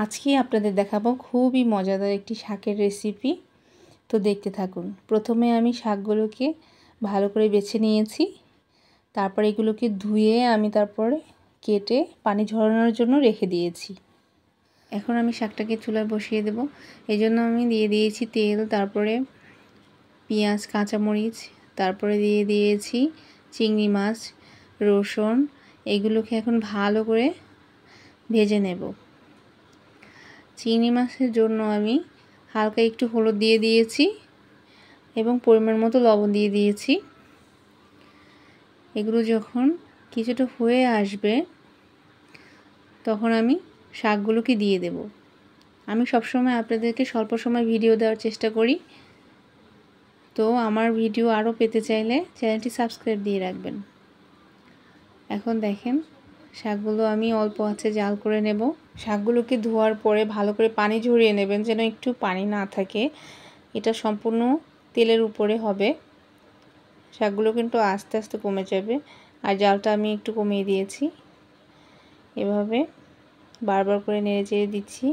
আজকে আপনাদের দেখাবো খুবই মজাদার একটি শাকের রেসিপি। তো দেখতে থাকুন। প্রথমে আমি শাকগুলোকে ভালো করে বেছে নিয়েছি, তারপর এগুলোকে ধুয়ে আমি তারপরে কেটে পানি ঝরানোর জন্য রেখে দিয়েছি। এখন আমি শাকটাকে চুলায় বসিয়ে দেব। এই জন্য আমি দিয়ে দিয়েছি তেল, তারপরে পেঁয়াজ, কাঁচামরিচ, তারপরে দিয়ে দিয়েছি চিংড়ি মাছ, রসুন। এগুলোকে এখন ভালো করে ভেজে নেব। চিংড়ি মাছের জন্য আমি হালকা একটু হলুদ দিয়ে দিয়েছি এবং পরিমাণ মতো লবণ দিয়ে দিয়েছি। এগুলো যখন কিছুটা হয়ে আসবে তখন আমি শাকগুলোকে দিয়ে দেব। আমি সবসময় আপনাদেরকে স্বল্প সময় ভিডিও দেওয়ার চেষ্টা করি, তো আমার ভিডিও আরও পেতে চাইলে চ্যানেলটি সাবস্ক্রাইব দিয়ে রাখবেন। এখন দেখেন শাকগুলো আমি অল্প আঁচে জাল করে নেব। শাকগুলোকে ধোয়ার পরে ভালো করে পানি ঝরিয়ে নেবেন, যেন একটু পানি না থাকে। এটা সম্পূর্ণ তেলের উপরে হবে। শাকগুলো কিন্তু আস্তে আস্তে কমে যাবে, আর জালটা আমি একটু কমিয়ে দিয়েছি। এভাবে বারবার করে নেড়ে চেড়ে দিচ্ছি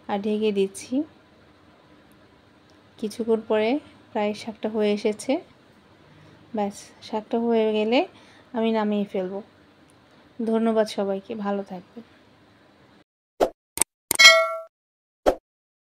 আর ঢেকে দিচ্ছি। কিছুক্ষণ পরে প্রায় শাকটা হয়ে এসেছে। ব্যাস, শাকটা হয়ে গেলে আমি নামিয়ে ফেলবো। ধন্যবাদ সবাইকে, ভালো থাকবেন।